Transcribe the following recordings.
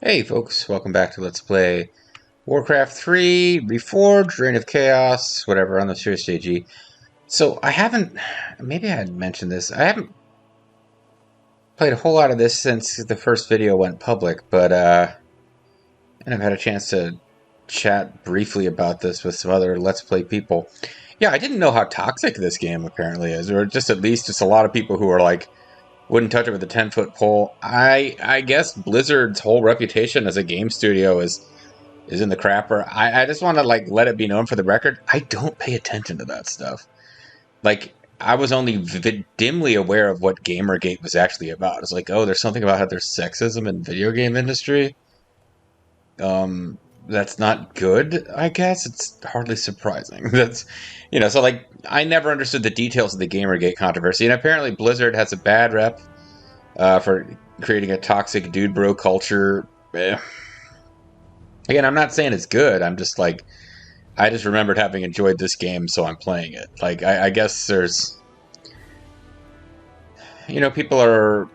Hey folks, welcome back to Let's Play Warcraft 3, Reforged, Reign of Chaos, whatever, on the Serious JG. So I haven't, maybe I had mentioned this, I haven't played a whole lot of this since the first video went public, but and I've had a chance to chat briefly about this with some other Let's Play people. Yeah, I didn't know how toxic this game apparently is, or just at least just a lot of people who are like, wouldn't touch it with a 10-foot pole. I guess Blizzard's whole reputation as a game studio is in the crapper. I just want to like let it be known for the record, I don't pay attention to that stuff. Like, I was only dimly aware of what Gamergate was actually about. It's like, oh, there's something about how there's sexism in video game industry. That's not good, I guess. It's hardly surprising. That's, you know, so like, I never understood the details of the Gamergate controversy, and apparently Blizzard has a bad rep for creating a toxic dude bro culture. Again, I'm not saying it's good. I'm just like, I just remembered having enjoyed this game, so I'm playing it. Like, I guess there's, you know, people are,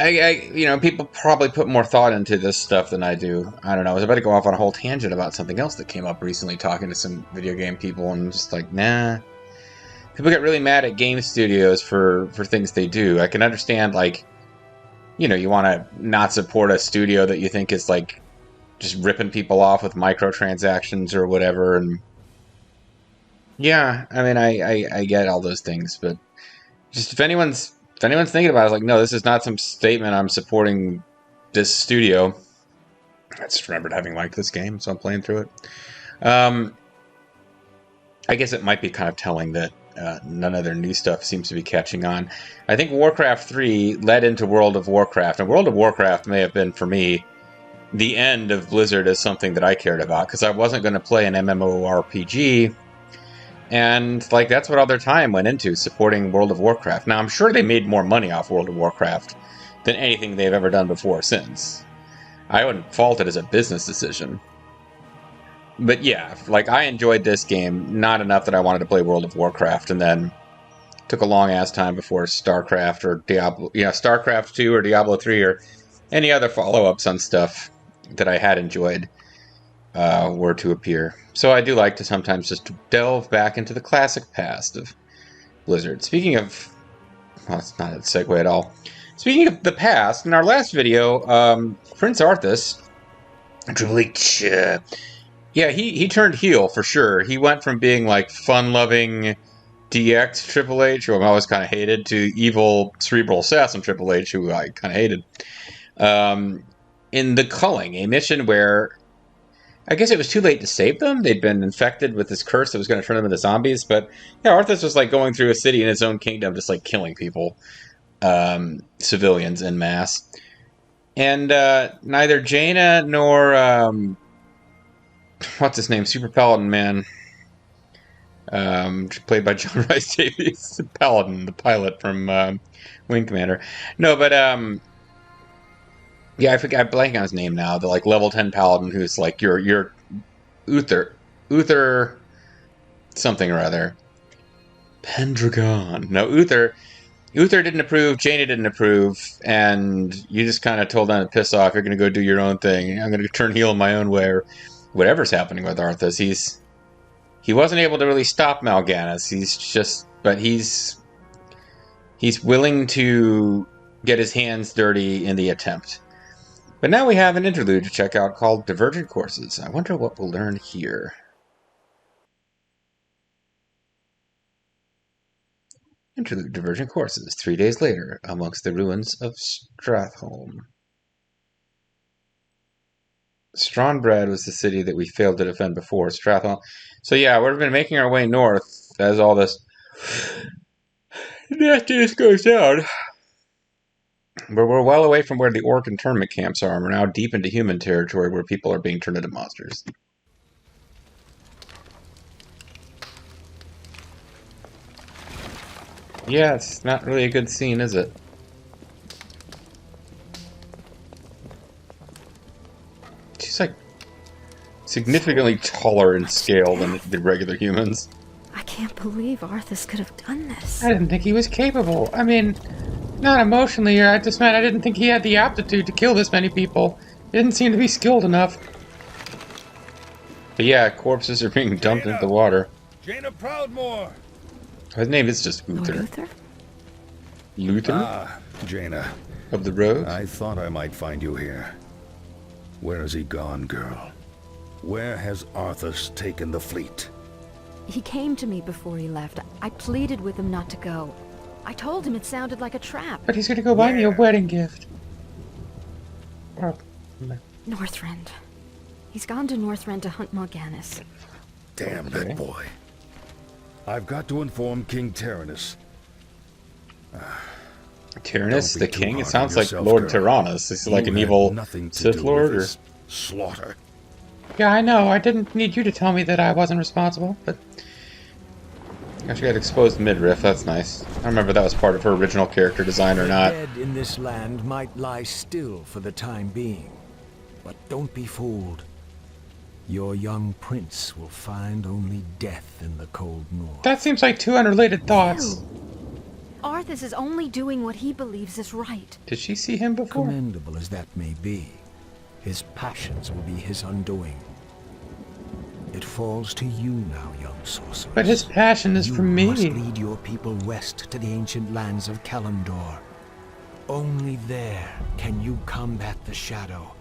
you know, people probably put more thought into this stuff than I do. I don't know. I was about to go off on a whole tangent about something else that came up recently, talking to some video game people, and I'm just like, nah. People get really mad at game studios for things they do. I can understand, like, you know, you want to not support a studio that you think is, like, just ripping people off with microtransactions or whatever, and yeah, I mean, I get all those things, but just if anyone's thinking about it, like, no, this is not some statement I'm supporting this studio. I just remembered having liked this game, so I'm playing through it. I guess it might be kind of telling that none of their new stuff seems to be catching on. I think Warcraft 3 led into World of Warcraft, and World of Warcraft may have been, for me, the end of Blizzard as something that I cared about, because I wasn't going to play an MMORPG. And, like, that's what all their time went into, supporting World of Warcraft. Now, I'm sure they made more money off World of Warcraft than anything they've ever done before or since. I wouldn't fault it as a business decision. But yeah, like, I enjoyed this game, not enough that I wanted to play World of Warcraft, and then took a long-ass time before StarCraft or Diablo, StarCraft 2 or Diablo 3 or any other follow-ups on stuff that I had enjoyed were to appear. So I do like to sometimes just delve back into the classic past of Blizzard. Speaking of, well, it's not a segue at all. Speaking of the past, in our last video, Prince Arthas, Triple H, yeah, he turned heel for sure. He went from being like fun-loving DX Triple H, who I've always kind of hated, to evil cerebral assassin Triple H, who I kind of hated. In The Culling, a mission where I guess it was too late to save them. They'd been infected with this curse that was going to turn them into zombies. But yeah, Arthas was like going through a city in his own kingdom, just like killing people, civilians en masse. And neither Jaina nor what's his name, Super Paladin Man, played by John Rhys Davies, Paladin, the pilot from Wing Commander. No, but yeah, I forget. I'm blanking on his name now. The like level 10 paladin who's like your Uther something or other. Pendragon. No, Uther didn't approve. Jaina didn't approve, and you just kind of told them to piss off. You're going to go do your own thing. I'm going to turn heel in my own way, or whatever's happening with Arthas. He wasn't able to really stop Mal'Ganis. He's willing to get his hands dirty in the attempt. But now we have an interlude to check out called Divergent Courses. I wonder what we'll learn here. Interlude, Divergent Courses. 3 days later, amongst the ruins of Stratholme. Strawnbred was the city that we failed to defend before. Stratholme. So yeah, we've been making our way north as all this nastiness goes down. But we're well away from where the orc internment camps are, and we're now deep into human territory where people are being turned into monsters. Yeah, it's not really a good scene, is it? She's like significantly taller in scale than the regular humans. I can't believe Arthas could have done this. I didn't think he was capable. I mean, Not emotionally, I just meant I didn't think he had the aptitude to kill this many people. He didn't seem to be skilled enough. But yeah, corpses are being dumped into the water. Jaina Proudmore! His name is just Lord Uther. Luther? Luther? Ah, Jaina. Of the road? I thought I might find you here. Where has he gone, girl? Where has Arthas taken the fleet? He came to me before he left. I pleaded with him not to go. I told him it sounded like a trap. But he's gonna go buy me a wedding gift. Or, Northrend. He's gone to Northrend to hunt Morganis. Damn Okay. that boy. I've got to inform King Tyrannus. Tyrannus, Don't the be too king? It hard on sounds like yourself, Lord girl. Tyrannus. Is he like You an had evil nothing to Sith do Lord? with Or? this slaughter. yeah, I know. I didn't need you to tell me that I wasn't responsible, but She got exposed midriff. That's nice. I don't remember if that was part of her original character design or The not. dead in this land might lie still for the time being, but don't be fooled. Your young prince will find only death in the cold north. that seems like two unrelated thoughts. Arthas is only doing what he believes is right. Did she see him before? Commendable as that may be, his passions will be his undoing. It falls to you now, young sorcerer. But his passion is You for me. must lead your people west to the ancient lands of Kalimdor. Only there can you combat the shadow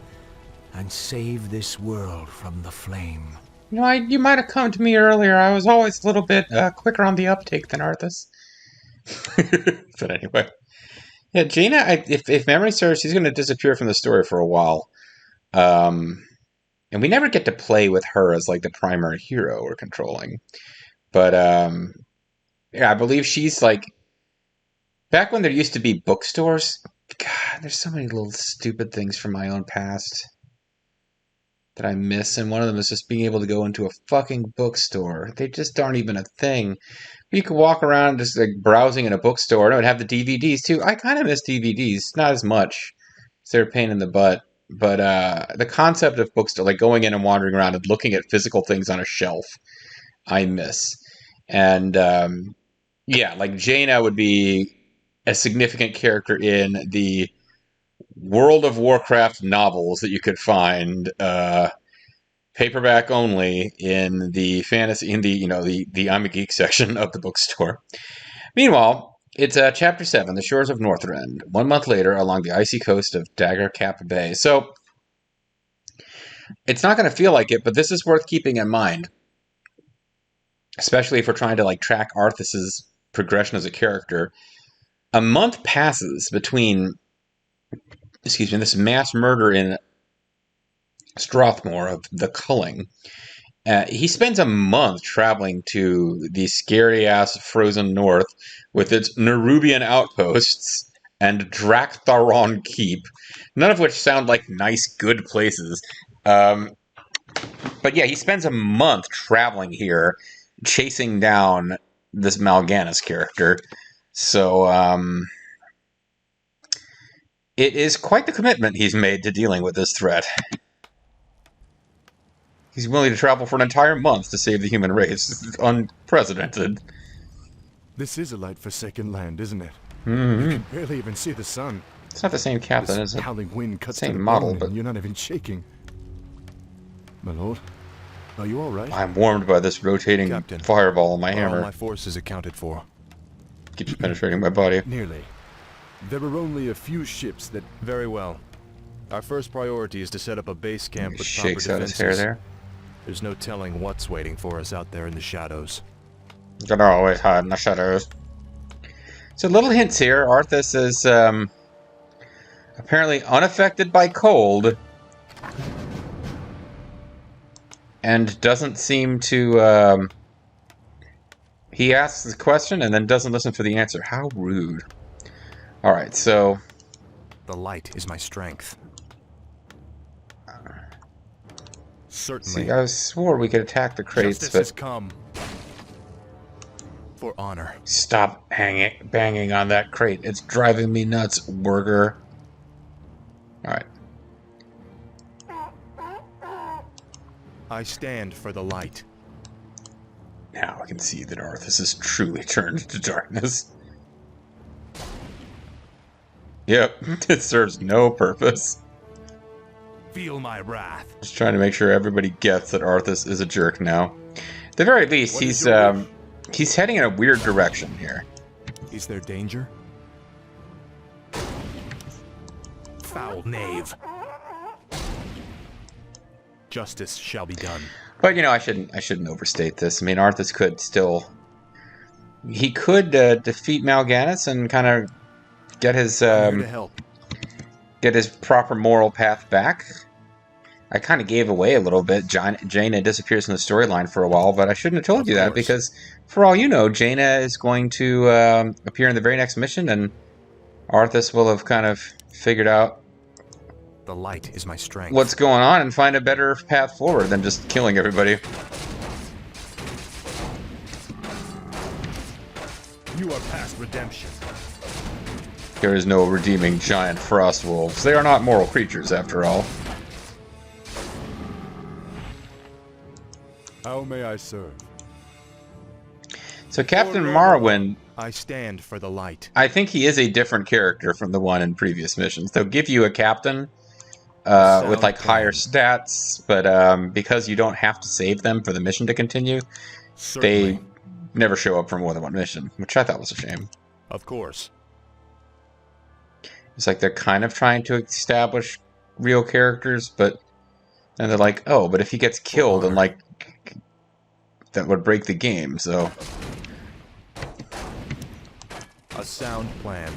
and save this world from the flame. You know, you might have come to me earlier. I was always a little bit quicker on the uptake than Arthas. But anyway. Yeah, Jaina, if memory serves, she's going to disappear from the story for a while. And we never get to play with her as like the primary hero we're controlling. But yeah, I believe she's like back when there used to be bookstores. God, there's so many little stupid things from my own past that I miss, and one of them is just being able to go into a fucking bookstore. They just aren't even a thing. You could walk around just like browsing in a bookstore, and it would have the DVDs too. I kind of miss DVDs, not as much. They're a pain in the butt. But the concept of bookstore, like going in and wandering around and looking at physical things on a shelf, I miss. And yeah, like Jaina would be a significant character in the World of Warcraft novels that you could find, paperback only, in the fantasy, in the I'm a Geek section of the bookstore. Meanwhile, it's Chapter 7, The Shores of Northrend, 1 month later along the icy coast of Dagger Cap Bay. So, it's not going to feel like it, but this is worth keeping in mind. Especially if we're trying to like track Arthas's progression as a character. A month passes between, this mass murder in Strathmore of the Culling. He spends a month traveling to the scary-ass frozen north with its Nerubian outposts and Drak'Tharon Keep, none of which sound like nice, good places. But yeah, he spends a month traveling here, chasing down this Mal'Ganis character. So, it is quite the commitment he's made to dealing with this threat. He's willing to travel for an entire month to save the human race. This is unprecedented. This is a light-forsaken land, isn't it? Mm-hmm. You can barely even see the sun. It's not the same captain, This is it? howling wind cuts Same to the model, bone, but- and you're not even shaking. My lord, are you all right? I'm warmed by this rotating Captain, fireball in my Are all hammer. my forces accounted for? Keeps penetrating my body. Nearly. There are only a few ships that... Very well. Our first priority is to set up a base camp He with shakes proper out his defenses. hair there. There's no telling what's waiting for us out there in the shadows. You can always hide in the shadows. So little hints here. Arthas is apparently unaffected by cold. And doesn't seem to... he asks the question and then doesn't listen for the answer. How rude. Alright, so... The light is my strength. Certainly. See, I swore we could attack the crates, Justice but... has come. For honor. Stop banging on that crate. It's driving me nuts, worker. Alright. I stand for the light. Now I can see that Arthas is truly turned to darkness. Yep, it serves no purpose. Feel my wrath. Just trying to make sure everybody gets that Arthas is a jerk now. At the very least, What is your wish? he's heading in a weird direction here. Is there danger? Foul knave. Justice shall be done. But you know, I shouldn't overstate this. I mean, Arthas could still, he could defeat Mal'Ganis and kind of get his I'm here to help. get his proper moral path back. I kind of gave away a little bit. Jaina disappears from the storyline for a while, but I shouldn't have told you that because, for all you know, Jaina is going to appear in the very next mission, and Arthas will have kind of figured out The light is my strength. what's going on and find a better path forward than just killing everybody. You are past redemption. There is no redeeming giant frost wolves. They are not moral creatures, after all. How may I serve? So Captain Marwyn, I stand for the light. I think he is a different character from the one in previous missions. They'll give you a captain with like higher stats, but because you don't have to save them for the mission to continue, Certainly. they never show up for more than one mission, which I thought was a shame. Of course. It's like they're kind of trying to establish real characters, but then they're like, oh, but if he gets killed, and like that would break the game. So A sound plan.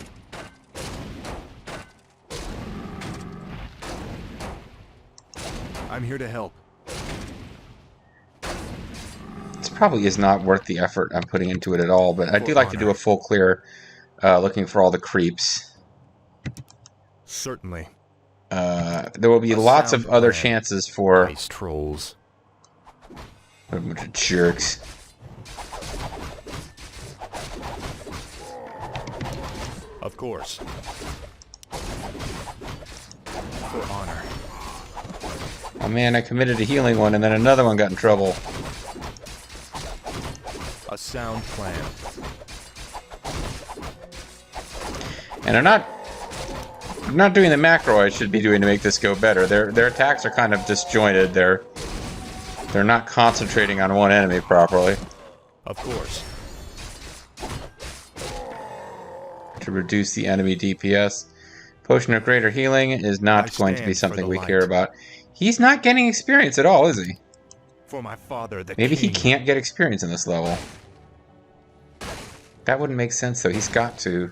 I'm here to help. this probably is not worth the effort I'm putting into it at all. But I do like to do a full clear, looking for all the creeps. Certainly. There will be lots of sound other plan. chances for Nice trolls. a bunch of jerks. Of course. For honor. Oh man, I committed a healing one, and then another one got in trouble. A sound plan. And I'm not doing the macro I should be doing to make this go better. Their attacks are kind of disjointed. They're not concentrating on one enemy properly. Of course. To reduce the enemy DPS. Potion of Greater Healing is not going to be stand for something the we light. care about. He's not getting experience at all, is he? For my father, the Maybe king. he can't get experience in this level. That wouldn't make sense, though. He's got to.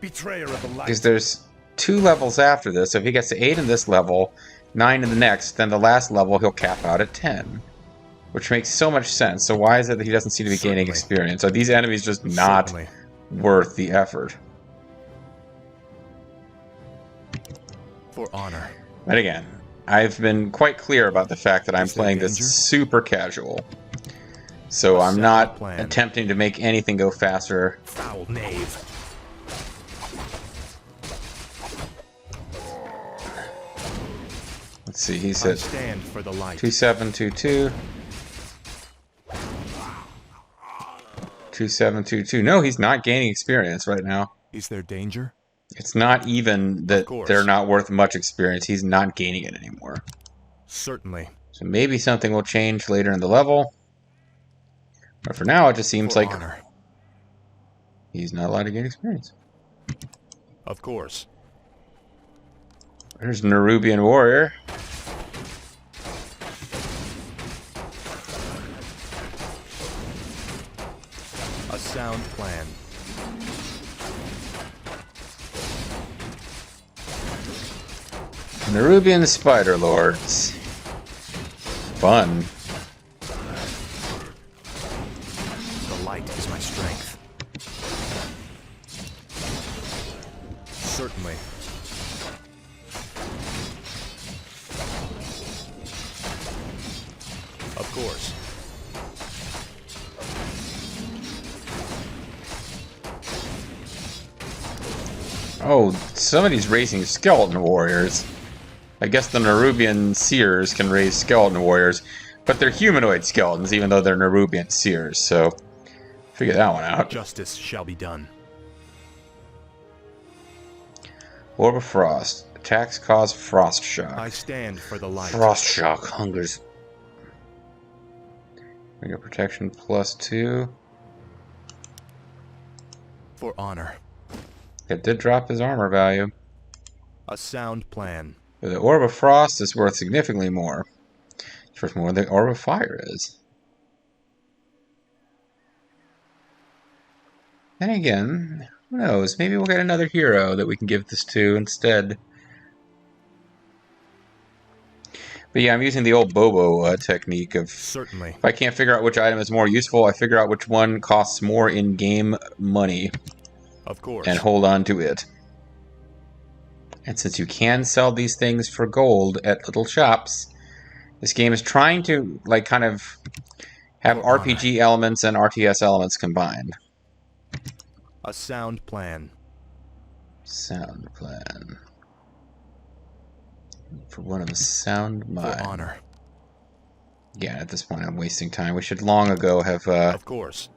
Betrayer of the light. Because there's 2 levels after this. So if he gets to 8 in this level, 9 in the next, then the last level he'll cap out at 10. Which makes so much sense. So why is it that he doesn't seem to be gaining Certainly. experience? Are these enemies just not Certainly. worth the effort? For honor. But again, I've been quite clear about the fact that I'm Is there playing this danger? super casual. So I'm sound not plan. attempting to make anything go faster. Foul knave. Let's see, he's I at stand for the light. 2722. 2722. No, he's not gaining experience right now. Is there danger? It's not even that course. they're not worth much experience. He's not gaining it anymore. Certainly. So maybe something will change later in the level. But for now, it just seems For like honor. he's not allowed to gain experience. Of course. There's Nerubian Warrior. A sound plan. Nerubian Spider Lords. Fun. The light is my strength. Certainly. Of course. Oh, somebody's raising skeleton warriors. I guess the Nerubian seers can raise skeleton warriors, but they're humanoid skeletons, even though they're Nerubian seers, so Figure that one out. Justice shall be done. Orb of Frost. Attacks cause frost shock. I stand for the light. Frost shock. Hungers. We got protection +2. For honor. It did drop his armor value. A sound plan. But the Orb of Frost is worth significantly more. It's worth more than the Orb of Fire is. Then again, who knows? Maybe we'll get another hero that we can give this to instead. But yeah, I'm using the old Bobo technique of... Certainly. If I can't figure out which item is more useful, I figure out which one costs more in-game money. Of course. And hold on to it. And since you can sell these things for gold at little shops, this game is trying to, like, kind of have RPG elements and RTS elements combined. A sound plan. Sound plan. For one of a sound mind. For honor. Yeah, at this point I'm wasting time. We should long ago have of course.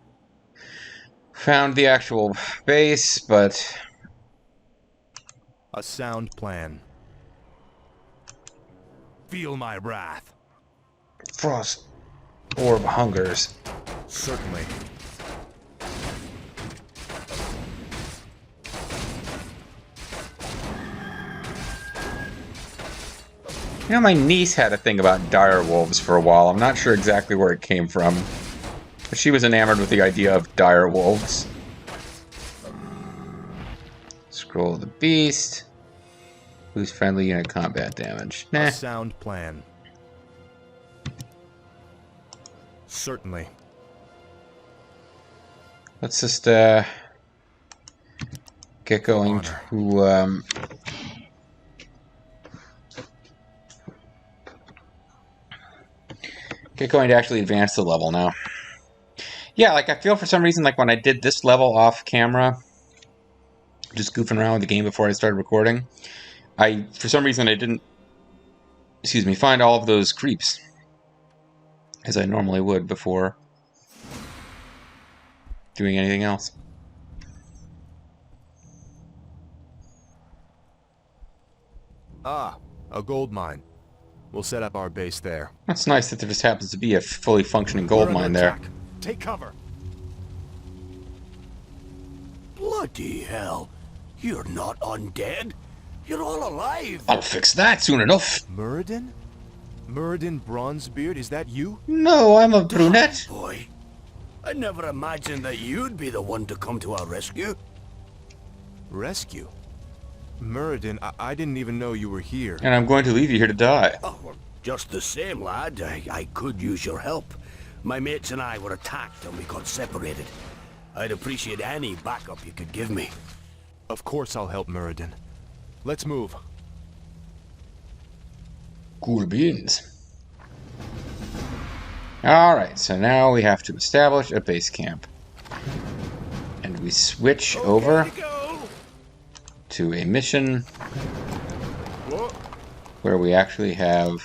Found the actual base, but... A sound plan. Feel my wrath. Frost Orb hungers. Certainly. You know, my niece had a thing about dire wolves for a while. I'm not sure exactly where it came from. But she was enamored with the idea of dire wolves. Scroll of the Beast. Boost friendly unit combat damage. Nah. A sound plan. Certainly. Let's just get going to get going to actually advance the level now. Yeah, like I feel for some reason like when I did this level off camera, just goofing around with the game before I started recording, for some reason I didn't, find all of those creeps as I normally would before doing anything else. Ah, a gold mine. We'll set up our base there. It's nice that there just happens to be a fully functioning gold mine there. Take cover. Bloody hell. You're not undead. You're all alive. I'll fix that soon enough. Muradin? Muradin Bronzebeard, is that you? No, I'm a brunette. Boy, I never imagined that you'd be the one to come to our rescue. Rescue? Muradin, I didn't even know you were here. And I'm going to leave you here to die. Oh, well, just the same, lad. I could use your help. My mates and I were attacked and we got separated. I'd appreciate any backup you could give me. Of course I'll help Muradin. Let's move. Cool beans. Alright, so now we have to establish a base camp. And we switch over to a mission where we actually have...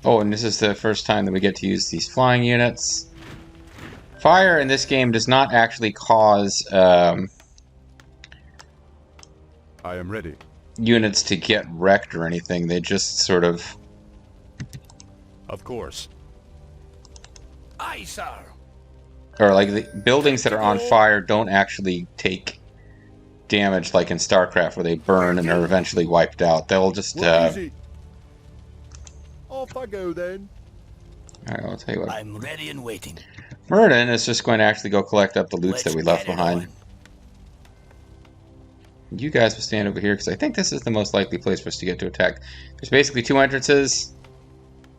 Oh, and this is the first time that we get to use these flying units. Fire in this game does not actually cause I am ready. Units to get wrecked or anything. They just sort of... Of course. Aye, sir. Or like the buildings that are on fire don't actually take damage like in StarCraft where they burn and are eventually wiped out. They'll just Off I go then. Alright, I'll tell you what. I'm ready and waiting. Muradin is just going to actually go collect up the loots that we left behind. You guys will stand over here because I think this is the most likely place for us to get to attack. There's basically two entrances.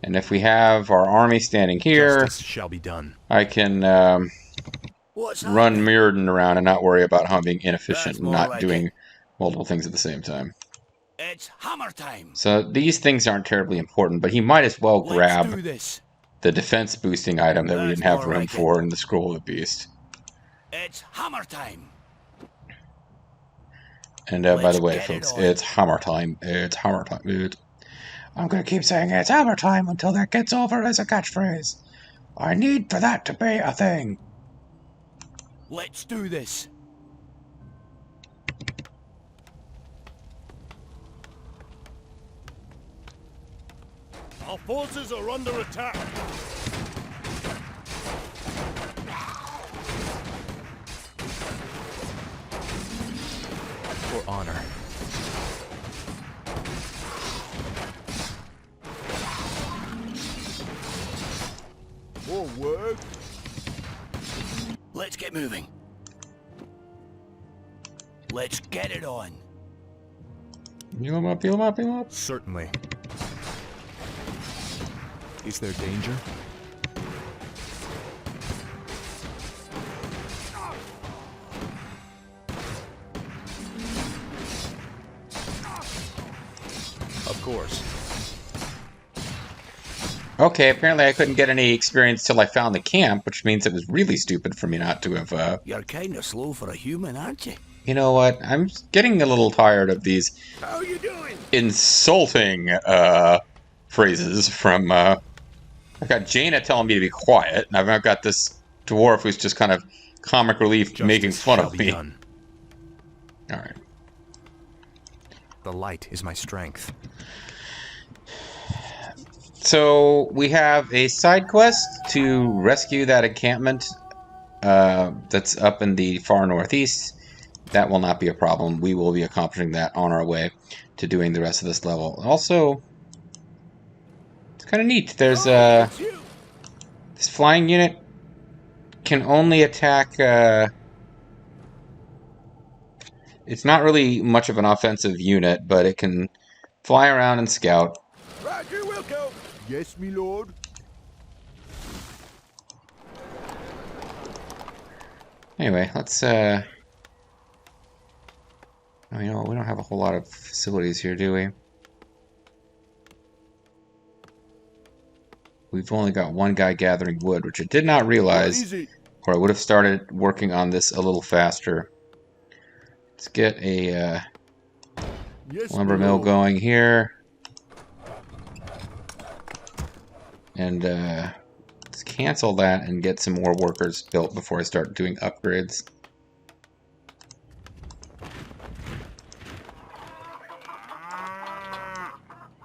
And if we have our army standing here, Justice shall be done. I can run Muradin around and not worry about how I'm being inefficient and not doing multiple things at the same time. It's hammer time. So these things aren't terribly important, but he might as well grab Let's do this. the defense boosting item that we didn't have room for in the Scroll of the Beast. It's hammer time. And by the way, folks, it's hammer time. It's hammer time. I'm going to keep saying it's hammer time until that gets over as a catchphrase. I need for that to be a thing. Let's do this. Our forces are under attack. For honor. More work. Let's get moving. Let's get it on. Heal him up, heal him up, heal him up. Certainly. Is there danger? Of course. Okay, apparently I couldn't get any experience till I found the camp, which means it was really stupid for me not to have, You're kinda slow for a human, aren't you? You know what? I'm getting a little tired of these How you doing? insulting, phrases from, I've got Jaina telling me to be quiet, and I've now got this dwarf who's just kind of comic relief making fun of me. Alright. The light is my strength. So, we have a side quest to rescue that encampment that's up in the far northeast. That will not be a problem. We will be accomplishing that on our way to doing the rest of this level. Also, it's kind of neat. There's this flying unit can only attack... it's not really much of an offensive unit, but it can fly around and scout. Roger, Wilco. Yes, me lord. Anyway, let's, I mean, we don't have a whole lot of facilities here, do we? We've only got one guy gathering wood, which I did not realize, or I would have started working on this a little faster. Let's get a lumber mill going here. And let's cancel that and get some more workers built before I start doing upgrades.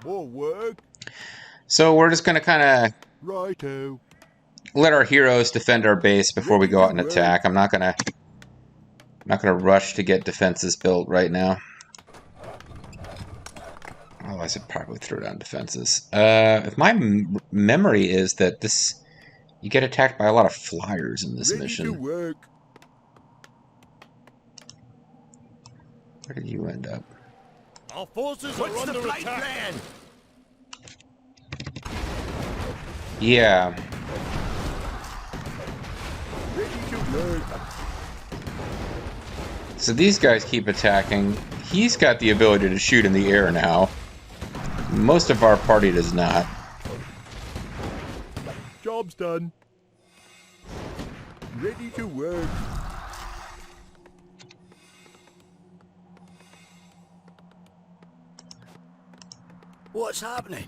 More work. So we're just going to kind of Righto. let our heroes defend our base before we go out and attack. I'm not gonna rush to get defenses built right now. Otherwise, I'd probably throw down defenses. If my memory is that this, you get attacked by a lot of flyers in this mission. To work. Where did you end up? Our forces are under attack. Yeah. Ready to work. So these guys keep attacking. He's got the ability to shoot in the air now. Most of our party does not. Job's done. Ready to work. What's happening?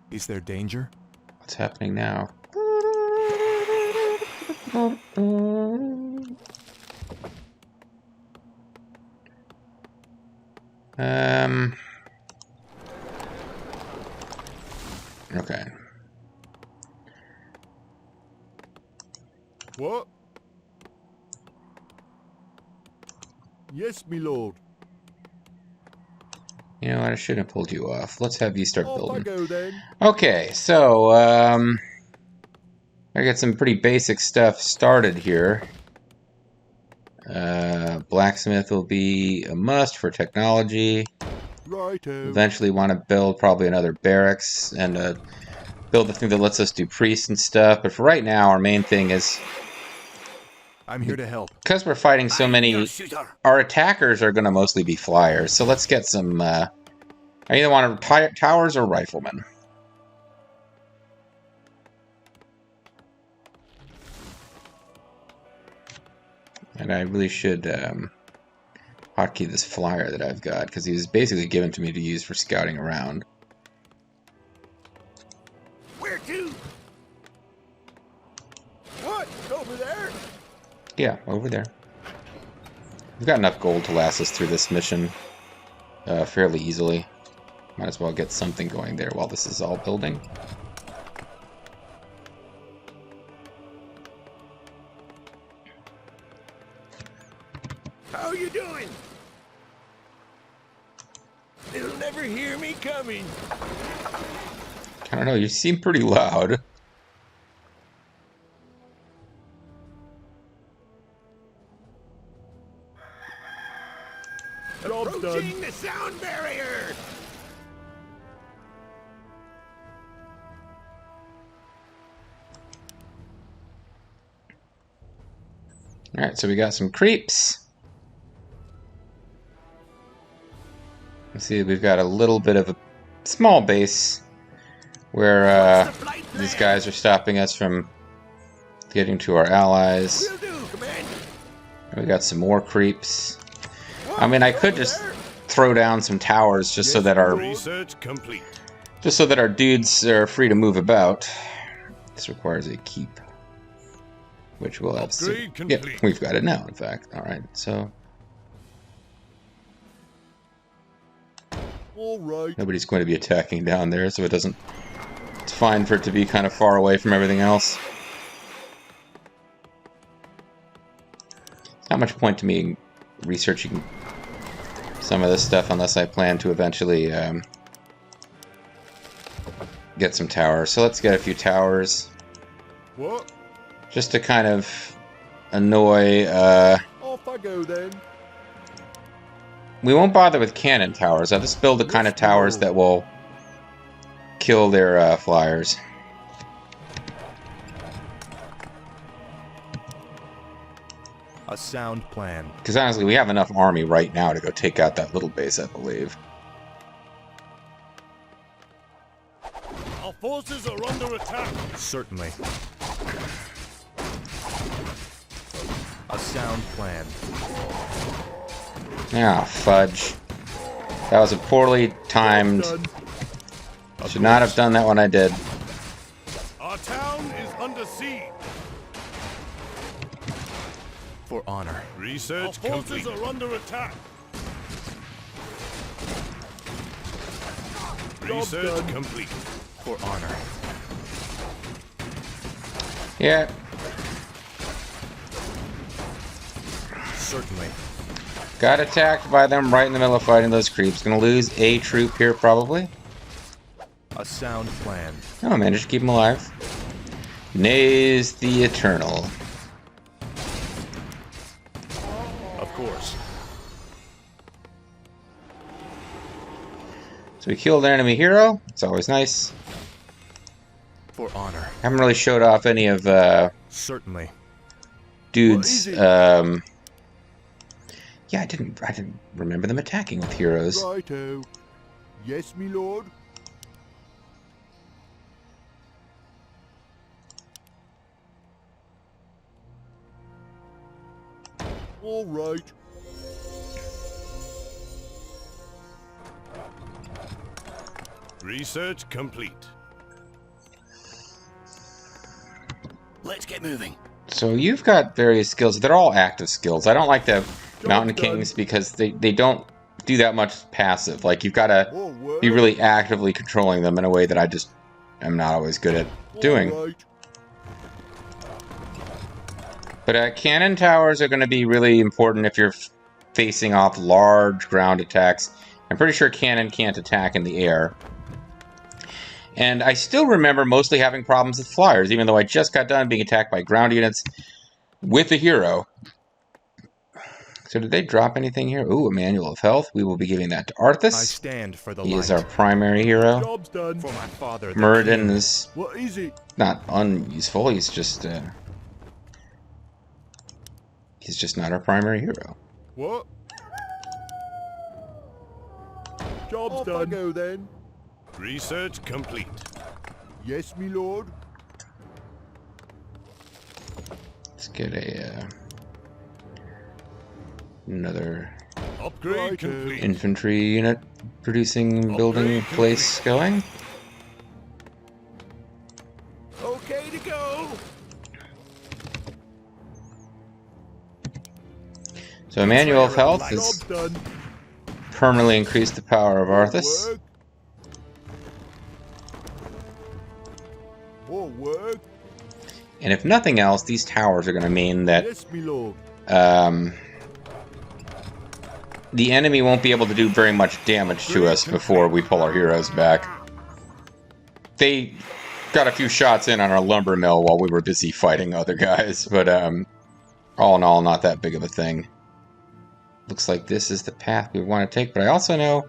Is there danger? What's happening now? Okay. What? Yes, me lord. You know what? I shouldn't have pulled you off. Let's have you start Off I building. go then. Okay, so, I got some pretty basic stuff started here. Blacksmith will be a must for technology. Righto. Eventually want to build probably another barracks and build the thing that lets us do priests and stuff. But for right now, our main thing is, I'm here to help. because we're fighting so many, our attackers are going to mostly be flyers. So let's get some, I either want towers or riflemen. And I really should hotkey this flyer that I've got, because he was basically given to me to use for scouting around. Where to? Yeah, over there. We've got enough gold to last us through this mission fairly easily. Might as well get something going there while this is all building. How you doing? They'll never hear me coming. I don't know, you seem pretty loud. Approaching the sound barrier! Alright, so we got some creeps. Let's see, we've got a little bit of a small base where these guys are stopping us from getting to our allies. Will do, Commander. And we got some more creeps. I mean, I could just throw down some towers just so that our Research complete. dudes are free to move about. This requires a keep, which we'll have soon. Yeah, we've got it now, in fact. All right, so All right. nobody's going to be attacking down there, so it doesn't. It's fine for it to be kind of far away from everything else. Not much point to me researching some of this stuff unless I plan to eventually get some towers. So let's get a few towers. What? Just to kind of annoy... Off I go then. we won't bother with cannon towers. I'll just build the kind of towers that will kill their flyers. A sound plan. Because honestly, we have enough army right now to go take out that little base, I believe. Our forces are under attack. Certainly. A sound plan. Ah, fudge. That was a poorly timed... Should not have done that when I did. Our town is under siege. For honor. Research Our forces complete. Are under attack. Research complete. For honor. Yeah. Certainly. Got attacked by them right in the middle of fighting those creeps. Gonna lose a troop here, probably. A sound plan. Oh, I managed to keep him alive. Nays the Eternal. Of course. So we killed an enemy hero. It's always nice. For honor. Haven't really showed off any of Certainly. dudes. Yeah, I didn't remember them attacking with heroes. Righto. Yes, me lord. All right. Research complete. Let's get moving. So you've got various skills. They're all active skills. I don't like the Mountain Kings because they don't do that much passive. Like, you've got to be really actively controlling them in a way that I just am not always good at doing. But cannon towers are going to be really important if you're facing off large ground attacks. I'm pretty sure cannon can't attack in the air. And I still remember mostly having problems with flyers, even though I just got done being attacked by ground units with a hero. So did they drop anything here? Ooh, a Manual of Health. We will be giving that to Arthas. I stand for the He light. is our primary hero. Job's done. For my father. the Muradin king. is What is it? not unuseful. He's just not our primary hero. What? Job's done. I go then. Research complete. Yes, me lord. Let's get another Upgrade complete. infantry unit producing building place going. Okay to go. So a manual of health Job's has done. permanently increased the power of Arthas. Work. More work. And if nothing else, these towers are going to mean that Yes, my lord. the enemy won't be able to do very much damage to us before we pull our heroes back. They got a few shots in on our lumber mill while we were busy fighting other guys, but all in all, not that big of a thing. Looks like this is the path we want to take, but I also know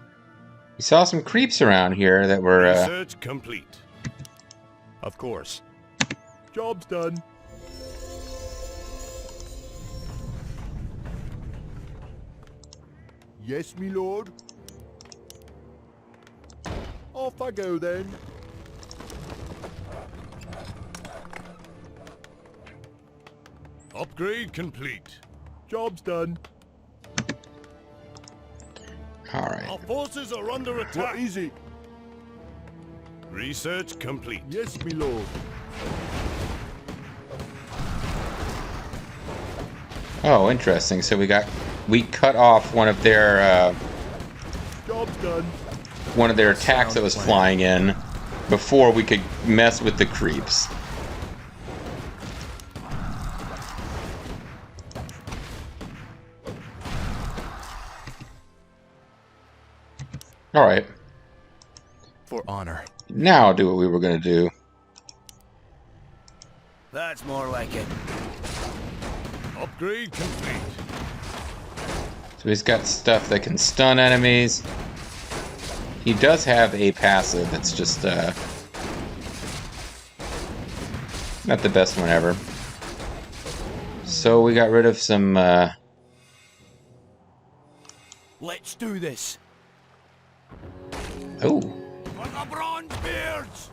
we saw some creeps around here that were... Research complete. Of course. Job's done. Yes, my lord. Off I go then. Upgrade complete. Job's done. Alright. Our forces are under What attack. is it? Research complete. Yes, my lord. Oh, interesting. So we cut off one of their Job's done. attacks that was flying in before we could mess with the creeps. Alright, For honor. now do what we were going to do. That's more like it. Upgrade complete. So he's got stuff that can stun enemies. He does have a passive that's just not the best one ever. So we got rid of some Let's do this. oh, For the Bronzebeards!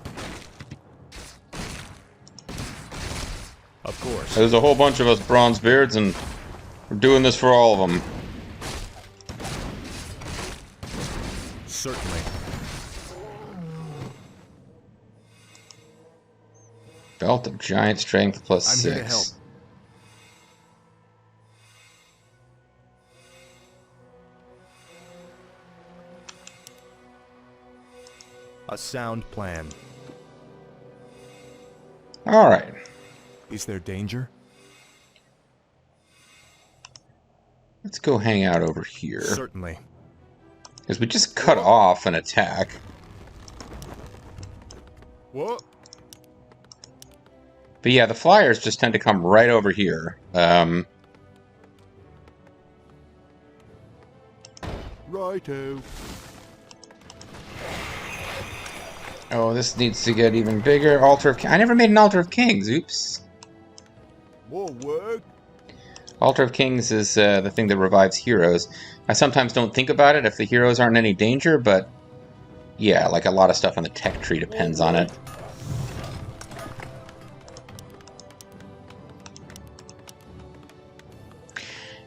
Of course. there's a whole bunch of us Bronzebeards, and we're doing this for all of them. Certainly. Belt of Giant Strength plus I'm 6. here to help. A sound plan. Alright. Is there danger? Let's go hang out over here. Certainly. Because we just cut off an attack. What? But yeah, the flyers just tend to come right over here. Righto. Oh, this needs to get even bigger. Altar of... I never made an Altar of Kings. Oops. More work. Altar of Kings is the thing that revives heroes. I sometimes don't think about it if the heroes aren't in any danger, but yeah, like a lot of stuff on the tech tree depends on it.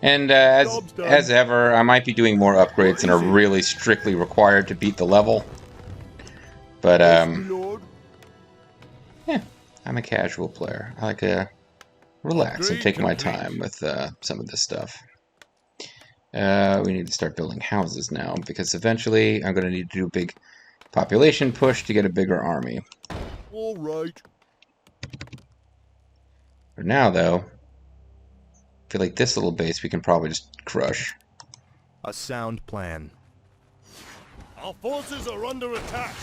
And as ever, I might be doing more upgrades than are really strictly required to beat the level. But Yes, my lord. yeah, I'm a casual player. I like to relax and take my time with some of this stuff. We need to start building houses now, because eventually I'm going to need to do a big population push to get a bigger army. All right. For now, though, I feel like this little base we can probably just crush. A sound plan. Our forces are under attack.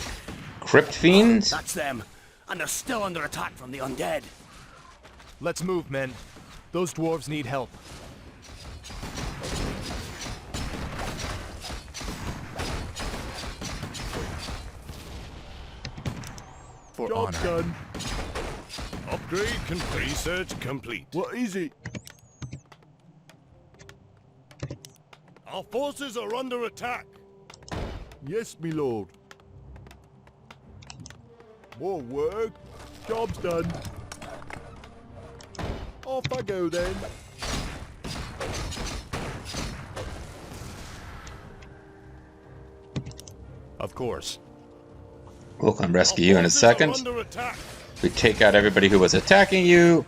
Crypt Fiends? That's them. And they're still under attack from the undead. Let's move, men. Those dwarves need help. For Job's honor. done. Upgrade complete. Research complete. What is it? Our forces are under attack. Yes, my lord. More work. Job's done. Off I go then. Of course. We'll come rescue you in a second. Under attack. We take out everybody who was attacking you.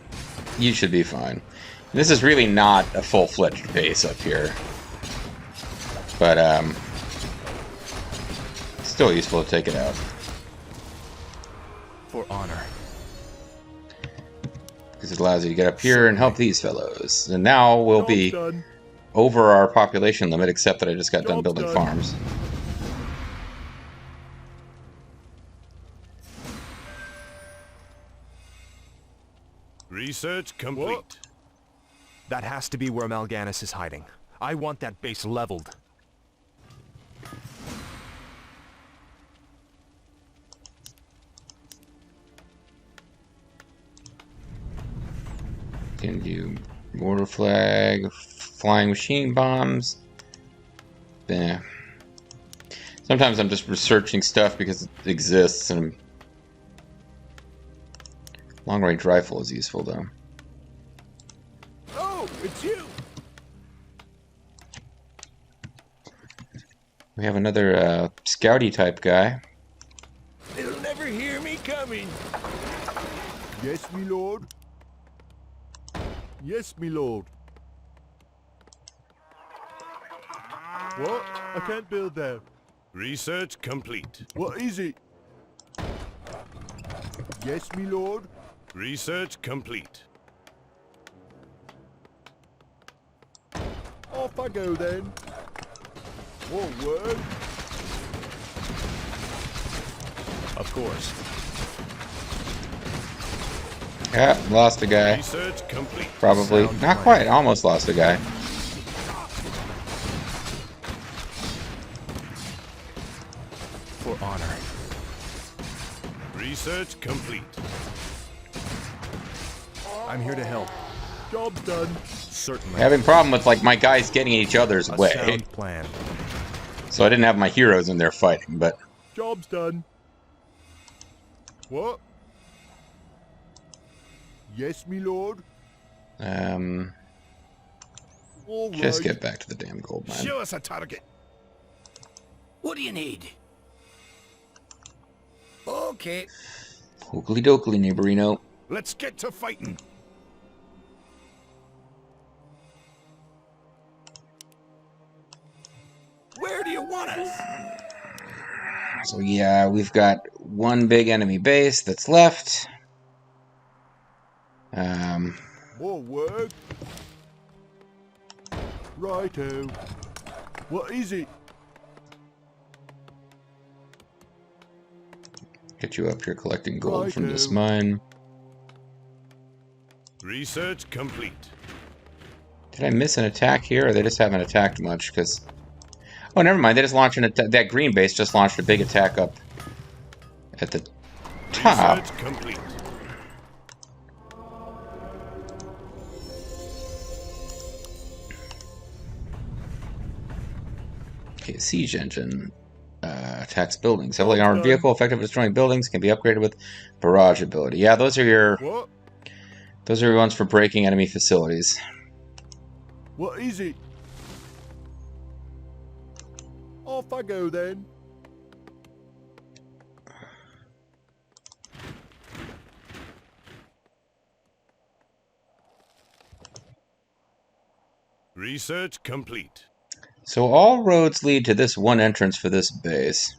You should be fine. This is really not a full-fledged base up here. But, still useful to take it out. For honor. Because it allows you to get up here and help these fellows. And now we'll be Done. over our population limit, except that I just got done Job building done. farms. Research complete. What? That has to be where Mal'Ganis is hiding. I want that base leveled. Can do mortar flag, flying machine bombs. Yeah. Sometimes I'm just researching stuff because it exists, and long range rifle is useful though. Oh, it's you. We have another scouty type guy. They'll never hear me coming. Yes, me lord. Yes, me lord. What? I can't build there. Research complete. What is it? Yes, me lord. Research complete. Off I go then. Won't work. Of course. Yeah, lost a guy. Research complete. Probably. Sound Not plan. quite. Almost lost a guy. For honor. Research complete. I'm here to help. Job's done. Certainly. Having problem with like my guys getting in each other's A way. sound plan. So I didn't have my heroes in there fighting, but Job's done. What? Yes, me lord. All just right. get back to the damn gold mine. Show us a target. What do you need? Okay. Oakley dokley, neighborino. Let's get to fighting. Where do you want us? So yeah, we've got one big enemy base that's left. More work. Righto. What is it? Get you up here collecting gold from this Righto. mine. Research complete. Did I miss an attack here, or they just haven't attacked much? Because oh, never mind. They just launched an attack. That green base just launched a big attack up at the top. Research complete. Okay, siege engine attacks buildings. Heavily armored vehicle, effective at destroying buildings, can be upgraded with barrage ability. Yeah, those are your What? ones for breaking enemy facilities. What is it? Off I go then. Research complete. So all roads lead to this one entrance for this base.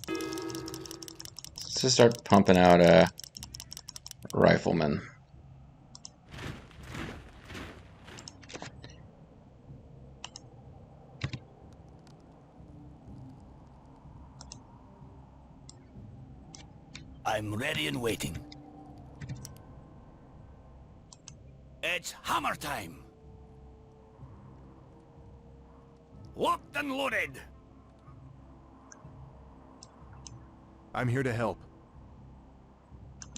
Let's just start pumping out riflemen. I'm ready and waiting. It's hammer time. Locked and loaded. I'm here to help.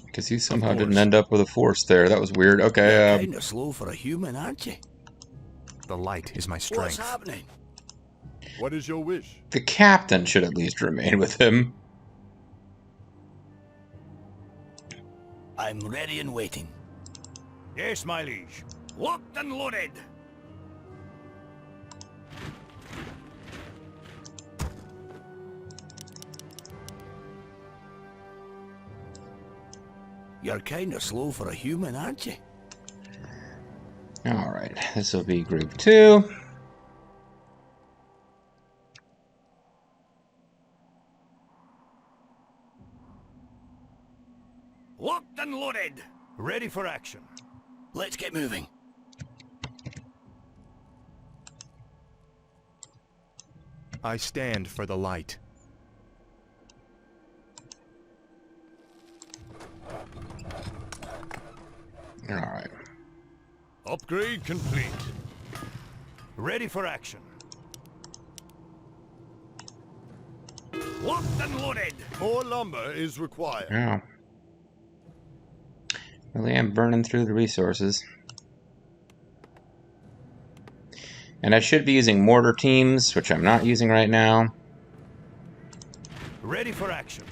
Because he somehow didn't end up with a force there. That was weird. Okay, Kinda slow for a human, aren't you? The light is my What's strength. happening? What is your wish? the captain should at least remain with him. I'm ready and waiting. Yes, my liege. Locked and loaded. You're kinda slow for a human, aren't you? Alright, this will be group 2. Locked and loaded! Ready for action. Let's get moving. I stand for the light. Alright. Upgrade complete. Ready for action. Locked and loaded! More lumber is required. Yeah. Really am burning through the resources. And I should be using mortar teams, which I'm not using right now. Ready for action.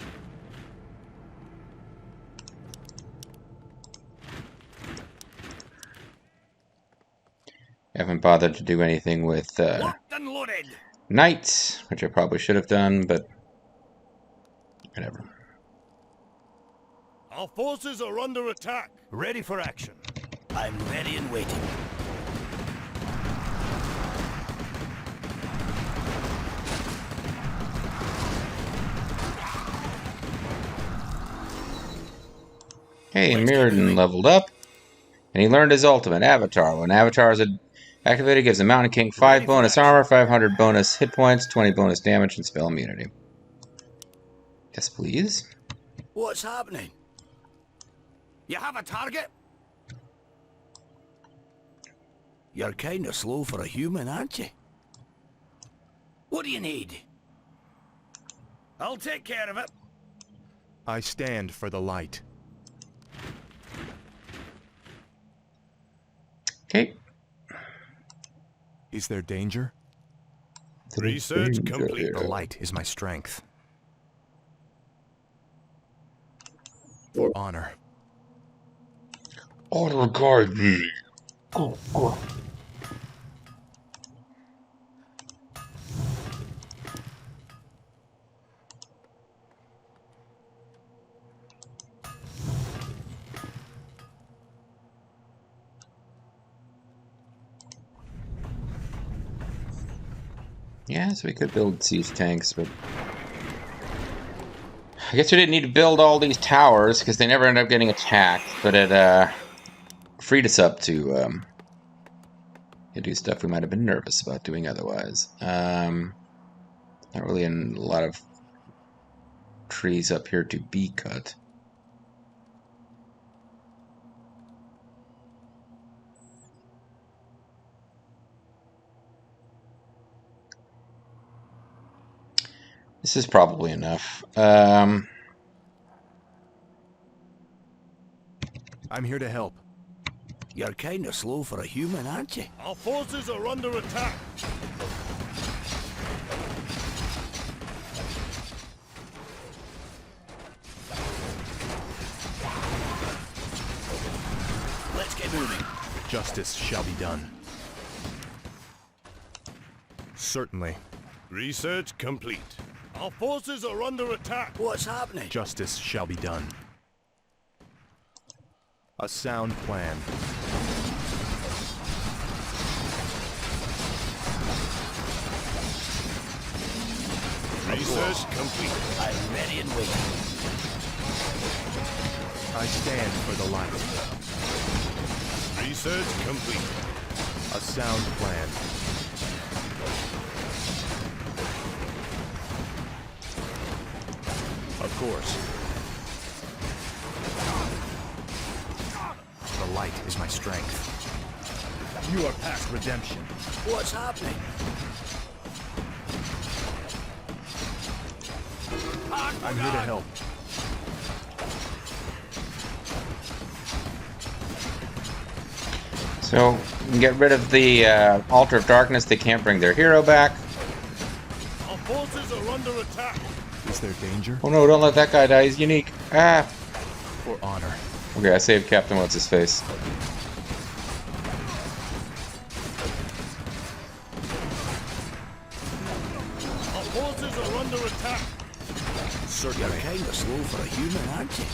Haven't bothered to do anything with Locked and loaded! knights, which I probably should have done, but whatever. Our forces are under attack. Ready for action. I'm ready and waiting. Hey, Muradin leveled up, and he learned his ultimate, Avatar. When Avatar is activated, it gives the Mountain King 5 bonus armor, 500 bonus hit points, 20 bonus damage, and spell immunity. Yes, please. What's happening? You have a target? You're kinda slow for a human, aren't you? What do you need? I'll take care of it. I stand for the light. Okay. Is there danger? Research complete. The light is my strength. For honor. Honor guide me. Yeah, so we could build siege tanks, but I guess we didn't need to build all these towers because they never end up getting attacked, but it freed us up to do stuff we might have been nervous about doing otherwise. Not really a lot of trees up here to be cut. This is probably enough. I'm here to help. You're kinda slow for a human, aren't you? Our forces are under attack. Let's get moving. Justice shall be done. Certainly. Research complete. Our forces are under attack. What's happening? Justice shall be done. A sound plan. Research complete. I'm ready and waiting. I stand for the light. Research complete. A sound plan. Of course. The light is my strength. You are past redemption. What's happening? I'm here to help. So, we can get rid of the Altar of Darkness. They can't bring their hero back. Our forces are under attack. Is there danger? Oh no, don't let that guy die. He's unique. Ah! For honor. Okay, I saved Captain What's-His-Face. Our forces are under attack. You're kinda slow for a human, aren't you?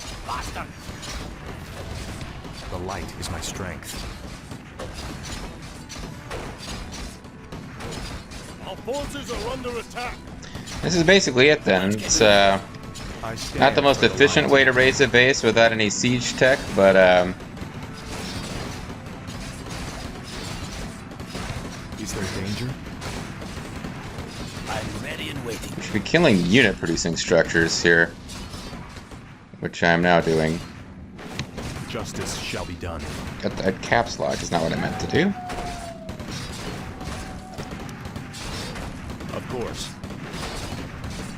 you bastard! The light is my strength. Our forces are under attack. This is basically it then. It's not the most efficient way to raise a base without any siege tech, but Is there danger? I'm ready and waiting. we should be killing unit producing structures here, which I'm now doing. Justice shall be done. Got that caps lock is not what I meant to do. Of course.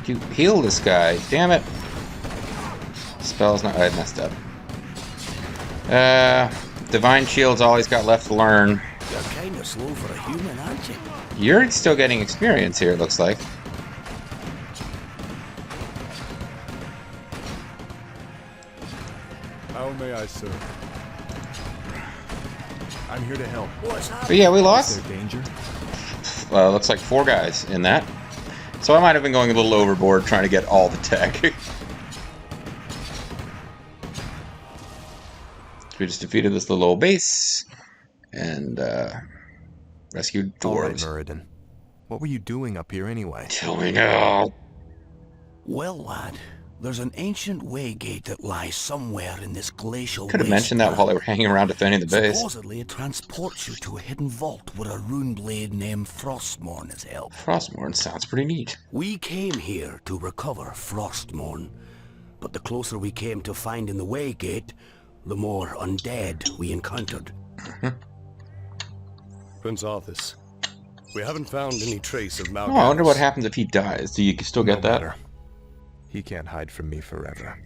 You heal this guy, damn it. Spell's not. I messed up. Divine Shield's all he's got left to learn. You're kind of slow for a human, aren't you? You're still getting experience here, it looks like. How may I serve? I'm here to help. What's But happening? yeah, we Is lost. there danger? Looks like 4 guys in that. So I might have been going a little overboard trying to get all the tech. We just defeated this little old base and rescued All right, dwarves. Muradin. What were you doing up here anyway? Tell me now. Well, lad, there's an ancient waygate that lies somewhere in this glacial Could have mentioned that while they were hanging around defending the base. Supposedly, it transports you to a hidden vault where a rune blade named Frostmourne is held. Frostmourne sounds pretty neat. We came here to recover Frostmourne, but the closer we came to finding the waygate, the more undead we encountered. Prince Arthas, we haven't found any trace of Mal'Ganis. Oh, I wonder what happens if he dies. Do you still get No that? matter. He can't hide from me forever.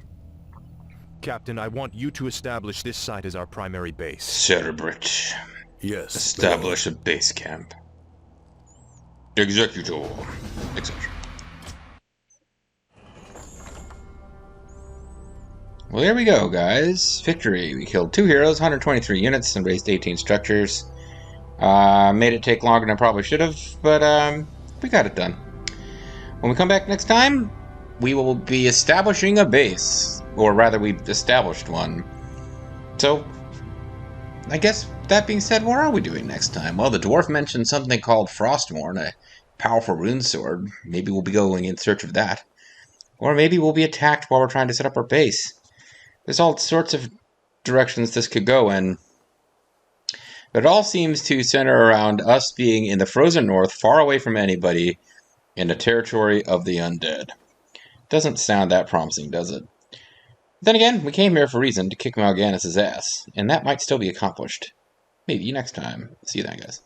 Captain, I want you to establish this site as our primary base. Cerebrate. Yes. Establish a base camp. Executor. Etc. Well, there we go, guys. Victory. We killed 2 heroes, 123 units, and raised 18 structures. Made it take longer than I probably should have, but we got it done. When we come back next time, we will be establishing a base. Or rather, we've established one. So, I guess, that being said, what are we doing next time? Well, the dwarf mentioned something called Frostmourne, a powerful rune sword. Maybe we'll be going in search of that. Or maybe we'll be attacked while we're trying to set up our base. There's all sorts of directions this could go in. But it all seems to center around us being in the frozen north, far away from anybody, in the territory of the undead. Doesn't sound that promising, does it? Then again, we came here for a reason, to kick Mal'Ganis' ass, and that might still be accomplished. Maybe next time. See you then, guys.